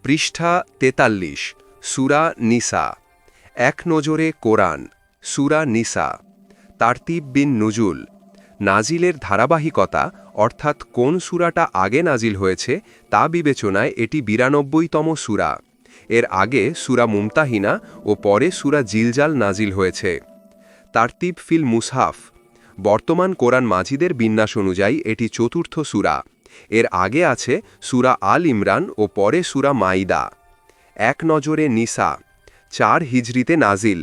পৃষ্ঠা ৪৩ সূরা নিসা। এক নজরে কোরআন, সূরা নিসা। তারতিব বিন নুজুল, নাজিলের ধারাবাহিকতা অর্থাৎ কোন সূরাটা আগে নাজিল হয়েছে তা বিবেচনায় এটি ৯২তম সূরা। এর আগে সূরা মুমতাহিনা ও পরে সূরা জিলজাল নাজিল হয়েছে। তারতিব ফিল মুসহাফ, বর্তমান কোরআন মাজিদের বিন্যাস অনুযায়ী এটি চতুর্থ সূরা। এর আগে আছে সূরা আল ইমরান ও পরে সূরা মাইদা। এক নজরে নিসা, ৪ হিজরিতে নাজিল,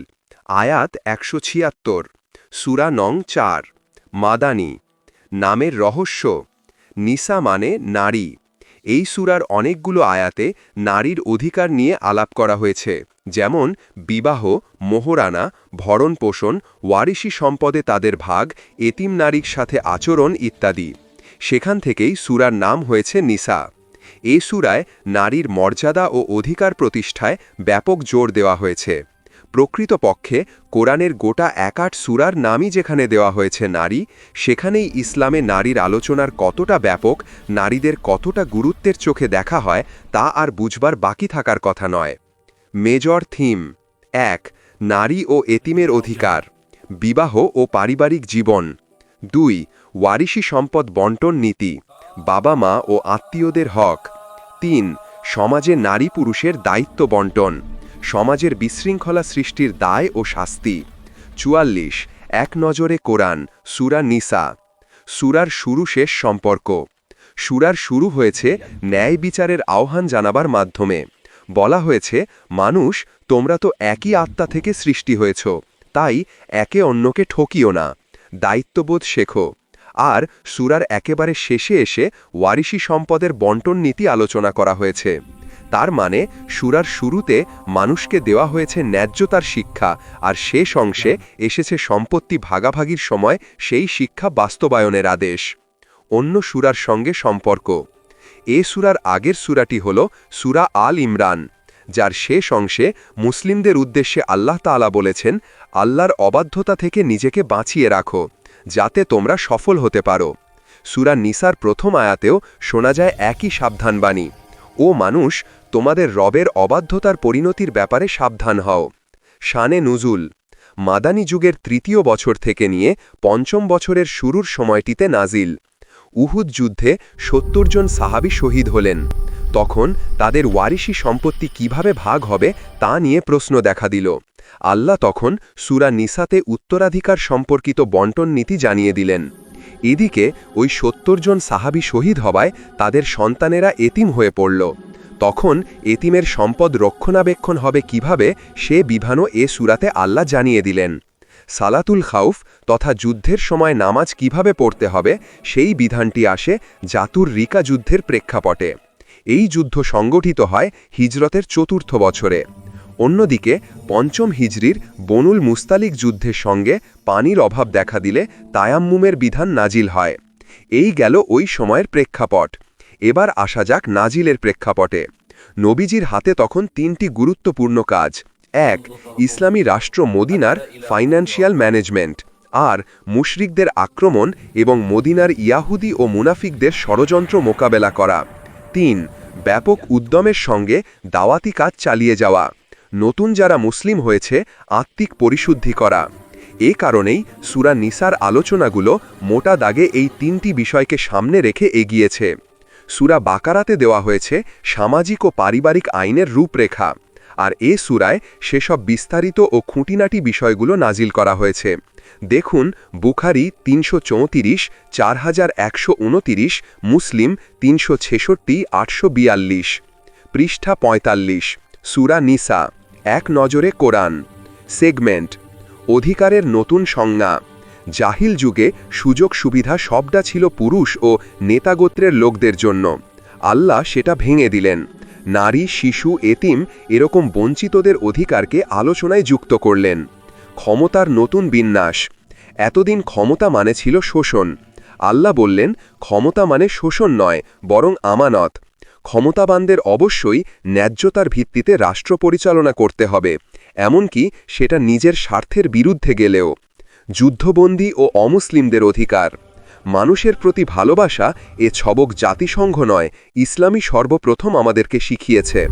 আয়াত ১৭৬, সূরা নং ৪। মাদানী, নামের রহস্য, নিসা মানে নারী। এই সূরার অনেকগুলো আয়াতে নারীর অধিকার নিয়ে আলাপ করা হয়েছে, যেমন বিবাহ, মোহরানা, ভরণ পোষণ, ওয়ারিশি সম্পদে তাদের ভাগ, এতিম নারীর সাথে আচরণ ইত্যাদি। সেখান থেকেই সূরার নাম হয়েছে নিসা। এ সূরায় নারীর মর্যাদা ও অধিকার প্রতিষ্ঠায় ব্যাপক জোর দেওয়া হয়েছে। প্রকৃতপক্ষে কোরআনের গোটা ১৮ সূরার নামই যেখানে দেওয়া হয়েছে নারী, সেখানেই ইসলামে নারীর আলোচনার কতটা ব্যাপক, নারীদের কতটা গুরুত্বের চোখে দেখা হয় তা আর বুঝবার বাকি থাকার কথা নয়। Major theme: ১. নারী ও এতিমের অধিকার, বিবাহ ও পারিবারিক জীবন। ২. ওয়ারিশি সম্পদ বন্টন নীতি, বাবা মা ও আত্মীয়দের হক। ৩. সমাজে নারী পুরুষের দায়িত্ব বন্টন, সমাজের বিশৃঙ্খলা সৃষ্টির দায় ও শাস্তি। ৪৪. এক নজরে কোরআন, সূরা নিসা। সূরার শুরু শেষ সম্পর্ক। সূরার শুরু হয়েছে ন্যায় বিচারের আহ্বান জানাবার মাধ্যমে। বলা হয়েছে, মানুষ, তোমরা তো একই আত্মা থেকে সৃষ্টি হয়েছ, তাই একে অন্যকে ঠকিও না, দায়িত্ববোধ শেখো। আর সূরার একেবারে শেষে এসে ওয়ারিশি সম্পদের বন্টন নীতি আলোচনা করা হয়েছে। তার মানে সূরার শুরুতে মানুষকে দেওয়া হয়েছে ন্যায্যতার শিক্ষা, আর শেষ অংশে এসেছে সম্পত্তি ভাগাভাগির সময় সেই শিক্ষা বাস্তবায়নের আদেশ। অন্য সূরার সঙ্গে সম্পর্ক: এ সূরার আগের সূরাটি হল সূরা আল ইমরান, যার শেষ অংশে মুসলিমদের উদ্দেশ্যে আল্লাহ তাআলা বলেছেন, আল্লাহর অবাধ্যতা থেকে নিজেকে বাঁচিয়ে রাখো, যাতে তোমরা সফল হতে পারো। সূরা নিসার প্রথম আয়াতেও শোনা যায় একই সাবধানবাণী, ও মানুষ, তোমাদের রবের অবাধ্যতার পরিণতির ব্যাপারে সাবধান হও। শানে নুজুল: মাদানী যুগের ৩য় বছর থেকে নিয়ে ৫ম বছরের শুরুর সময়টিতে নাজিল। উহুদ যুদ্ধে ৭০ জন সাহাবী শহীদ হলেন। তখন তাদের ওয়ারিশি সম্পত্তি কিভাবে ভাগ হবে তা নিয়ে প্রশ্ন দেখা দিল। আল্লাহ তখন সূরা নিসাতে উত্তরাধিকার সম্পর্কিত বন্টন নীতি জানিয়ে দিলেন। এদিকে ওই ৭০ জন সাহাবী শহীদ হওয়ায় তাদের সন্তানেরা এতিম হয়ে পড়ল। তখন এতিমের সম্পদ রক্ষণাবেক্ষণ হবে কিভাবে সে বিধানও এ সূরাতে আল্লাহ জানিয়ে দিলেন। সালাতুল খাউফ তথা যুদ্ধের সময় নামাজ কিভাবে পড়তে হবে সেই বিধানটি আসে জাতুর রিকা যুদ্ধের প্রেক্ষাপটে। এই যুদ্ধ সংগঠিত হয় হিজরতের ৪র্থ বছরে। অন্যদিকে ৫ম হিজরির বনুল মুস্তালিক যুদ্ধের সঙ্গে পানির অভাব দেখা দিলে তায়াম্মুমের বিধান নাজিল হয়। এই গেল ওই সময়ের প্রেক্ষাপট। এবার আসা যাক নাজিলের প্রেক্ষাপটে। নবীজির হাতে তখন ৩টি গুরুত্বপূর্ণ কাজ: ১. ইসলামী রাষ্ট্র মদিনার ফাইন্যান্সিয়াল ম্যানেজমেন্ট, আর মুশরিকদের আক্রমণ এবং মদিনার ইয়াহুদি ও মুনাফিকদের ষড়যন্ত্র মোকাবেলা করা। ৩. ব্যাপক উদ্যমের সঙ্গে দাওয়াতি কাজ চালিয়ে যাওয়া, নতুন যারা মুসলিম হয়েছে আত্মিক পরিশুদ্ধি করা। এ কারণেই সূরা নিসার আলোচনাগুলো মোটা দাগে এই ৩টি বিষয়কে সামনে রেখে এগিয়েছে। সূরা বাকারাতে দেওয়া হয়েছে সামাজিক ও পারিবারিক আইনের রূপরেখা, আর এ সূরায় সেসব বিস্তারিত ও খুঁটিনাটি বিষয়গুলো নাজিল করা হয়েছে। দেখুন বুখারী ৩৩৪, ৪১২৯, মুসলিম ৩৬৬, ৮৪২। পৃষ্ঠা ৪৫, সূরা নিসা, এক নজরে কোরআন। সেগমেন্ট: অধিকারের নতুন সংজ্ঞা। জাহিল যুগে সুযোগ সুবিধা সবটা ছিল পুরুষ ও নেতাগোত্রের লোকদের জন্য। আল্লাহ সেটা ভেঙে দিলেন। নারী, শিশু, এতিম এরকম বঞ্চিতদের অধিকারকে আলোচনায় যুক্ত করলেন। ক্ষমতার নতুন বিন্যাস। এতদিন ক্ষমতা মানে ছিল শোষণ। আল্লাহ বললেন, ক্ষমতা মানে শোষণ নয়, বরং আমানত। ক্ষমতাবানদের অবশ্যই ন্যায্যতার ভিত্তিতে রাষ্ট্র পরিচালনা করতে হবে, এমনকি সেটা নিজের স্বার্থের বিরুদ্ধে গেলেও। যুদ্ধবন্দী ও অমুসলিমদের অধিকার। মানুষের প্রতি ভালোবাসা এ ছবক জাতিসংঘ নয়, ইসলামই সর্বপ্রথম আমাদেরকে শিখিয়েছে।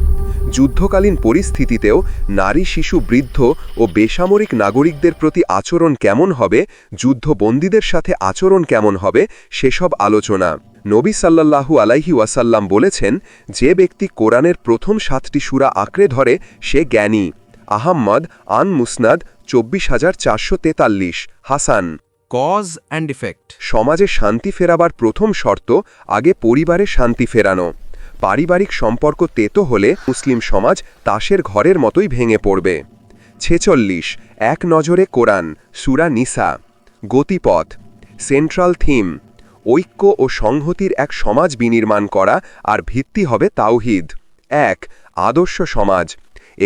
যুদ্ধকালীন পরিস্থিতিতেও নারী, শিশু, বৃদ্ধ ও বেসামরিক নাগরিকদের প্রতি আচরণ কেমন হবে, যুদ্ধবন্দীদের সাথে আচরণ কেমন হবে, সেসব আলোচনা। নবী সাল্লাল্লাহু আলাইহি ওয়াসাল্লাম বলেছেন, যে ব্যক্তি কোরআনের প্রথম 7টি সূরা আঁকড়ে ধরে সে জ্ঞানী। আহম্মদ আন Musnad 24443। Hasan. Cause and effect. সমাজে শান্তি ফেরাবার প্রথম শর্ত আগে পরিবারে শান্তি ফেরানো। পারিবারিক সম্পর্ক তেতো হলে মুসলিম সমাজ তাসের ঘরের মতোই ভেঙে পড়বে। 46 এক নজরে কোরআন, সূরা নিসা। গতিপথ। সেন্ট্রাল থিম ঐক্য ও সংহতির এক সমাজ বিনির্মাণ করা, আর ভিত্তি হবে তাওহীদ। 1 আদর্শ সমাজ।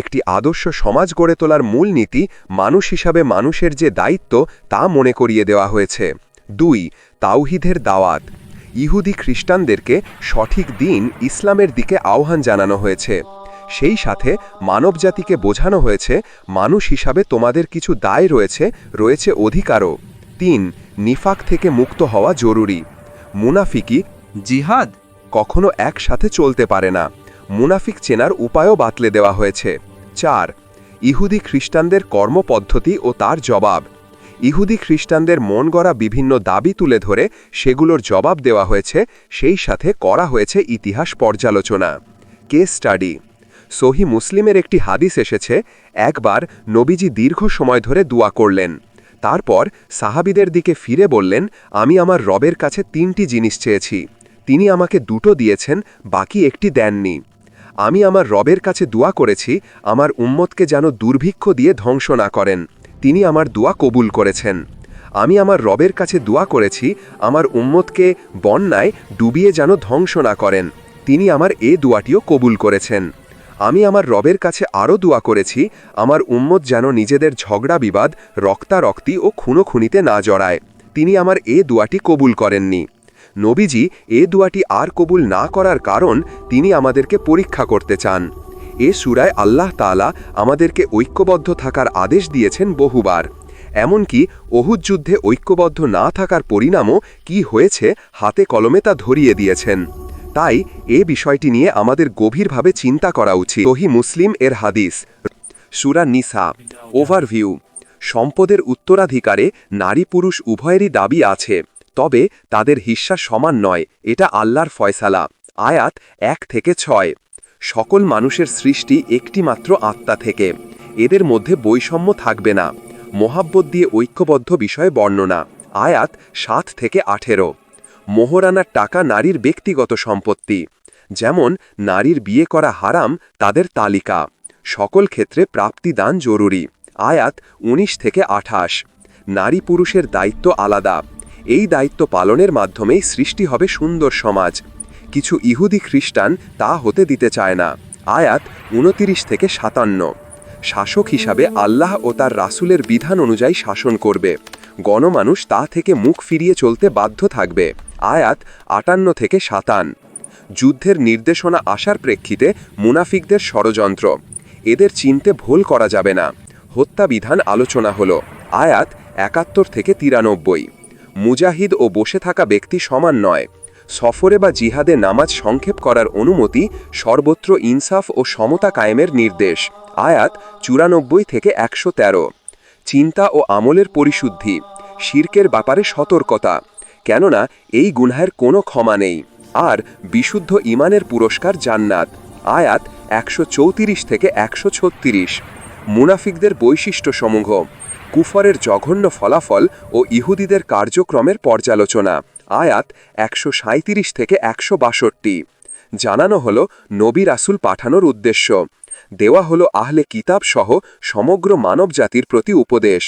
একটি আদর্শ সমাজ গড়ে তোলার মূল নীতি মানুষ হিসাবে মানুষের যে দায়িত্ব তা মনে করিয়ে দেওয়া হয়েছে। 2 তাওহীদের দাওয়াত। ইহুদি খ্রিস্টানদেরকে সঠিক দিন ইসলামের দিকে আহ্বান জানানো হয়েছে। সেই সাথে মানবজাতিকে বোঝানো হয়েছে মানুষ হিসাবে তোমাদের কিছু দায় রয়েছে অধিকারও। 3 নিফাক থেকে মুক্ত হওয়া জরুরি। মুনাফিকি জিহাদ কখনো একসাথে চলতে পারে না। মুনাফিক চেনার উপায়ও বাতলে দেওয়া হয়েছে। 4 ইহুদি খ্রিস্টানদের কর্মপদ্ধতি ও তার জবাব। ইহুদি খ্রিস্টানদের মন গড়া বিভিন্ন দাবি তুলে ধরে সেগুলোর জবাব দেওয়া হয়েছে, সেই সাথে করা হয়েছে ইতিহাস পর্যালোচনা। Case study. সহি মুসলিমের একটি হাদিস এসেছে, একবার নবীজি দীর্ঘ সময় ধরে দোয়া করলেন। তারপর সাহাবীদের দিকে ফিরে বললেন, আমি আমার রবের কাছে 3টি জিনিস চেয়েছি, তিনি আমাকে 2টো দিয়েছেন, বাকি একটি দেননি। আমি আমার রবের কাছে দোয়া করেছি আমার উম্মতকে যেন দুর্ভিক্ষ দিয়ে ধ্বংস না করেন, তিনি আমার দোয়া কবুল করেছেন। আমি আমার রবের কাছে দোয়া করেছি আমার উম্মতকে বন্যায় ডুবিয়ে যেন ধ্বংস না করেন, তিনি আমার এ দোয়াটিও কবুল করেছেন। আমি আমার রবের কাছে আরও দোয়া করেছি আমার উম্মত যেন নিজেদের ঝগড়া বিবাদ, রক্তারক্তি ও খুনোখুনিতে না জড়ায়, তিনি আমার এ দোয়াটি কবুল করেননি। নবীজি এ দোয়াটি আর কবুল না করার কারণ তিনি আমাদেরকে পরীক্ষা করতে চান। এ সূরায় আল্লাহ তাআলা আমাদেরকে ঐক্যবদ্ধ থাকার আদেশ দিয়েছেন বহুবার। এমনকি উহুদ যুদ্ধে ঐক্যবদ্ধ না থাকার পরিণামও কি হয়েছে হাতে কলমে তা ধরিয়ে দিয়েছেন। তাই এ বিষয়টি নিয়ে আমাদের গভীরভাবে চিন্তা করা উচিত। সহি মুসলিম এর হাদিস। সূরা নিসা। ওভারভিউ। সম্পদের উত্তরাধিকারে নারী পুরুষ উভয়েরই দাবি আছে, তবে তাদের হিস্সা সমান নয়, এটা আল্লাহর ফয়সালা। আয়াত 1 থেকে 6। সকল মানুষের সৃষ্টি একটি মাত্র আত্মা থেকে, এদের মধ্যে বৈষম্য থাকবে না। মোহাব্বত দিয়ে ঐক্যবদ্ধ বিষয়ে বর্ণনা। আয়াত 7 থেকে 18। মোহরানার টাকা নারীর ব্যক্তিগত সম্পত্তি, যেমন নারীর বিয়ে করা হারাম তাদের তালিকা, সকল ক্ষেত্রে প্রাপ্তিদান জরুরি। আয়াত 19 থেকে 28। নারী পুরুষের দায়িত্ব আলাদা, এই দায়িত্ব পালনের মাধ্যমেই সৃষ্টি হবে সুন্দর সমাজ। কিছু ইহুদি খ্রিস্টান তা হতে দিতে চায় না। আয়াত 29 থেকে 57। শাসক হিসাবে আল্লাহ ও তার রাসূলের বিধান অনুযায়ী শাসন করবে, গণমানুষ তা থেকে মুখ ফিরিয়ে চলতে বাধ্য থাকবে। আয়াত 58 থেকে 57। যুদ্ধের নির্দেশনা আসার প্রেক্ষিতে মুনাফিকদের ষড়যন্ত্র, এদের চিনতে ভুল করা যাবে না। হত্যা বিধান আলোচনা হল। আয়াত 71 থেকে 93। মুজাহিদ ও বসে থাকা ব্যক্তি সমান নয়, সফরে বা জিহাদে নামাজ সংক্ষেপ করার অনুমতি, সর্বত্র ইনসাফ ও সমতা কায়েমের নির্দেশ। আয়াত 94 থেকে 113। চিন্তা ও আমলের পরিশুদ্ধি, শিরকের ব্যাপারে সতর্কতা, কেননা এই গুনাহের কোনো ক্ষমা নেই, আর বিশুদ্ধ ঈমানের পুরস্কার জান্নাত। আয়াত 134 থেকে 136। মুনাফিকদের বৈশিষ্ট্যসমূহ, কুফরের জঘন্য ফলাফল ও ইহুদিদের কার্যক্রমের পর্যালোচনা। আয়াত 137 থেকে 162। জানানো হলো নবী রাসূল পাঠানোর উদ্দেশ্য, দেওয়া হলো আহলে কিতাব সহ সমগ্র মানবজাতির প্রতি উপদেশ।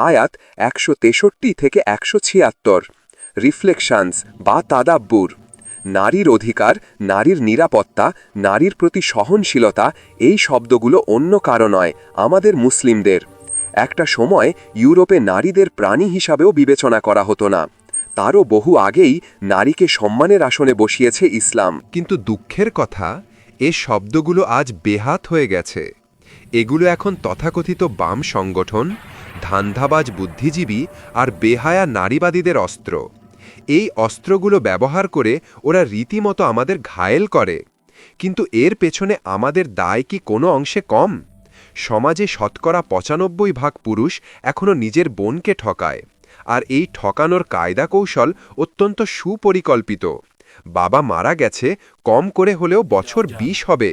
আয়াত 163 থেকে 176। রিফ্লেকশনস বা তাদাব্বুর, নারীর অধিকার, নারীর নিরাপত্তা, নারীর প্রতি সহনশীলতা, এই শব্দগুলো অন্য কারো নয়, আমাদের মুসলিমদের। একটা সময় ইউরোপে নারীদের প্রাণী হিসাবেও বিবেচনা করা হতো না, তারও বহু আগেই নারীকে সম্মানের আসনে বসিয়েছে ইসলাম। কিন্তু দুঃখের কথা, এ শব্দগুলো আজ বেহাত হয়ে গেছে। এগুলো এখন তথাকথিত বাম সংগঠন, ধান্ধাবাজ বুদ্ধিজীবী আর বেহায়া নারীবাদীদের অস্ত্র। এই অস্ত্রগুলো ব্যবহার করে ওরা রীতিমতো আমাদের ঘায়েল করে। কিন্তু এর পেছনে আমাদের দায় কি কোনো অংশে কম? সমাজে শতকরা ৯৫% পুরুষ এখনও নিজের বোনকে ঠকায়, আর এই ঠকানোর কায়দা কৌশল অত্যন্ত সুপরিকল্পিত। বাবা মারা গেছে, কম করে হলেও বছর ২০ হবে,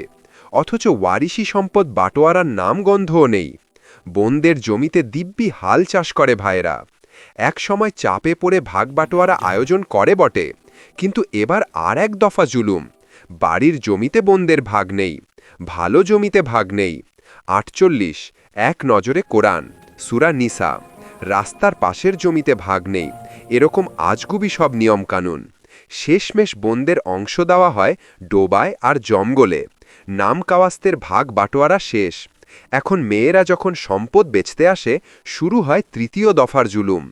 অথচ ওয়ারিশি সম্পদ বাটোয়ারার নামগন্ধও নেই। বোনদের জমিতে দিব্যি হাল চাষ করে ভাইয়েরা। এক সময় চাপে পড়ে ভাগ বাটোয়ারা আয়োজন করে বটে, কিন্তু এবার আর এক দফা জুলুম। বাড়ির জমিতে বোনদের ভাগ নেই, ভালো জমিতে ভাগ নেই। ৪৮ এক নজরে কোরআন, সূরা নিসা। রাস্তার পাশের জমিতে ভাগ নেই, এরকম আজগুবি সব নিয়মকানুন। শেষমেশ বোনদের অংশ দেওয়া হয় ডোবায় আর জঙ্গলে। নাম কাওয়াস্তের ভাগ বাটোয়ারা শেষ। এখন মেয়েরা যখন সম্পদ বেচতে আসে, শুরু হয় তৃতীয় দফার জুলুম।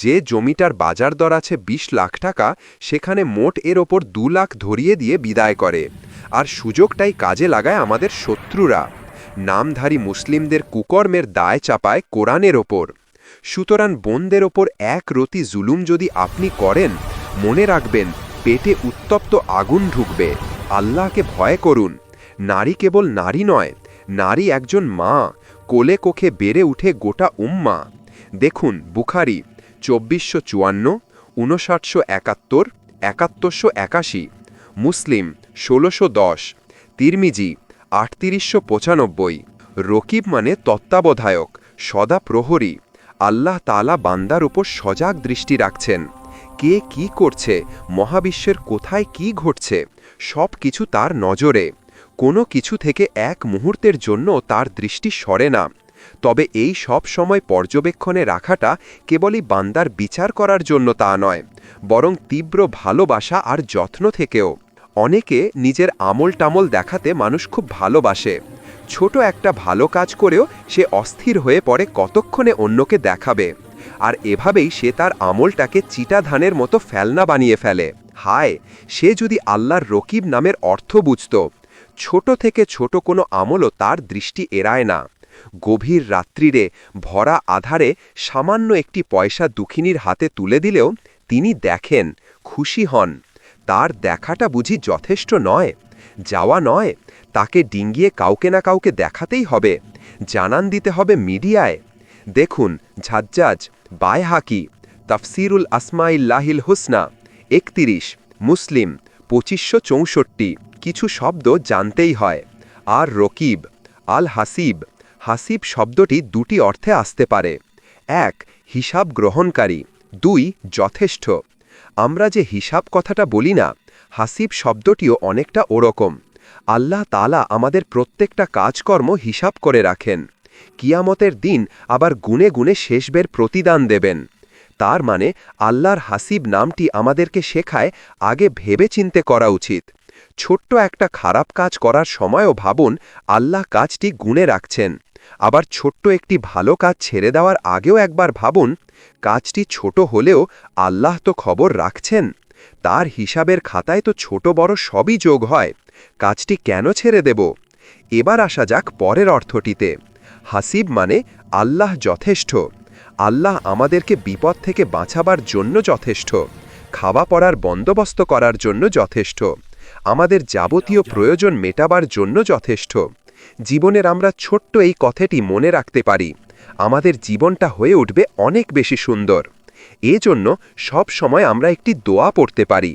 যে জমিটার বাজার দর আছে ২০ লাখ টাকা, সেখানে মোট এর ওপর ২ লাখ ধরিয়ে দিয়ে বিদায় করে। আর সুযোগটাই কাজে লাগায় আমাদের শত্রুরা। নামধারী মুসলিমদের কুকর্মের দায় চাপায় কোরআনের ওপর। সুতরাং বোনদের ওপর এক রতি জুলুম যদি আপনি করেন, মনে রাখবেন পেটে উত্তপ্ত আগুন ঢুকবে। আল্লাহকে ভয় করুন। নারী কেবল নারী নয়, নারী একজন মা, কোলে কোখে বেড়ে উঠে গোটা উম্মা। দেখুন বুখারী ২৪৫৪, ৫৯৭১, ৭১৮৮, মুসলিম ১৬১০, তিরমিজি ৩৮৯৫। রকিব মানে তত্ত্বাবধায়ক, সদা প্রহরী। আল্লাহ তাআলা বান্দার উপর সজাগ দৃষ্টি রাখছেন। কে কি করছে, মহাবিশ্বের কোথায় কি ঘটছে, সব কিছু তার নজরে। কোনো কিছু থেকে এক মুহূর্তের জন্য তার দৃষ্টি সরে না। তবে এই সব সময় পর্যবেক্ষণে রাখাটা কেবলই বান্দার বিচার করার জন্য তা নয়, বরং তীব্র ভালোবাসা আর যত্ন থেকেও। অনেকে নিজের আমল টামল দেখাতে মানুষ খুব ভালোবাসে। ছোট একটা ভালো কাজ করেও সে অস্থির হয়ে পড়ে কতক্ষণে অন্যকে দেখাবে, আর এভাবেই সে তার আমলটাকে চিটা ধানের মতো ফেলনা বানিয়ে ফেলে। হায়, সে যদি আল্লাহর রকিব নামের অর্থ বুঝত! ছোট থেকে ছোট কোনো আমলও তার দৃষ্টি এড়ায় না। গভীর রাত্রিরে ভরা আধারে সামান্য একটি পয়সা দুঃখিনীর হাতে তুলে দিলেও তিনি দেখেন, খুশি হন। তার দেখাটা বুঝি যথেষ্ট নয়? যাওয়া নয়, তাকে ডিঙ্গিয়ে কাউকে না কাউকে দেখাতেই হবে, জানান দিতে হবে মিডিয়ায়। দেখুন ঝাজ্জাজ, বায়হাকি, তাফসিরুল আসমাইল্লাহিল হুসনা ৩১, মুসলিম ২৫৬৪। কিছু শব্দ জানতেই হয়। আর রকিব, আল হাসিব। হাসিব শব্দটি দুটি অর্থে আসতে পারে। ১ হিসাব গ্রহণকারী, ২ যথেষ্ট। আমরা যে হিসাব কথাটা বলি না, হাসিব শব্দটিও অনেকটা ওরকম। আল্লাহ তাআলা আমাদের প্রত্যেকটা কাজকর্ম হিসাব করে রাখেন। কিয়ামতের দিন আবার গুনে গুনে শেষবের প্রতিদান দেবেন। তার মানে আল্লাহর হাসিব নামটি আমাদেরকে শেখায় আগে ভেবে চিন্তে করা উচিত। ছোট্ট একটা খারাপ কাজ করার সময়ও ভাবুন আল্লাহ কাজটি গুনে রাখছেন। আবার ছোট্ট একটি ভালো কাজ ছেড়ে দেওয়ার আগেও একবার ভাবুন, কাজটি ছোট হলেও আল্লাহ তো খবর রাখছেন। তার হিসাবের খাতায় তো ছোট বড় সবই যোগ হয়। কাজটি কেন ছেড়ে দেব? এবার আসা যাক পরের অর্থটিতে। হাসিব মানে আল্লাহ যথেষ্ট। আল্লাহ আমাদেরকে বিপদ থেকে বাঁচাবার জন্য যথেষ্ট, খাওয়া পড়ার বন্দোবস্ত করার জন্য যথেষ্ট, আমাদের যাবতীয় প্রয়োজন মেটাবার জন্য যথেষ্ট। জীবনের আমরা ছোট্ট এই কথাটি মনে রাখতে পারি, আমাদের জীবনটা হয়ে উঠবে অনেক বেশি সুন্দর। এজন্য সব সময় আমরা একটি দোয়া পড়তে পারি।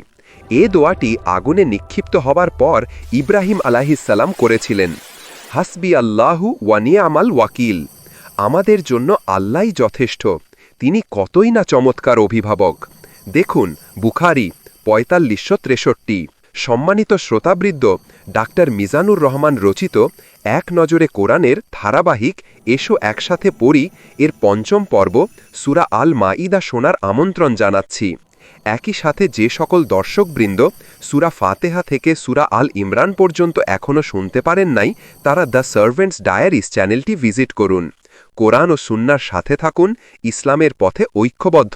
এ দোয়াটি আগুনে নিক্ষিপ্ত হবার পর ইব্রাহিম আলাইহিসসালাম করেছিলেন। হাসবি আল্লাহু ওয়া নি'মাল ওয়াকিল। আমাদের জন্য আল্লাহই যথেষ্ট, তিনি কতই না চমৎকার অভিভাবক। দেখুন বুখারী ৪৫৬৩। সম্মানিত শ্রোতাবৃন্দ, ডাক্তার মিজানুর রহমান রচিত এক নজরে কোরআনের ধারাবাহিক এসো একসাথে পড়ি এর ৫ম পর্ব সূরা আল মাঈদা শোনার আমন্ত্রণ জানাচ্ছি। একই সাথে যে সকল দর্শকবৃন্দ সূরা ফাতেহা থেকে সূরা আল ইমরান পর্যন্ত এখনও শুনতে পারেন নাই, তারা দ্য সার্ভেন্টস ডায়ারিজ চ্যানেলটি ভিজিট করুন। কোরআন ও সুন্নাহর সাথে থাকুন, ইসলামের পথে ঐক্যবদ্ধ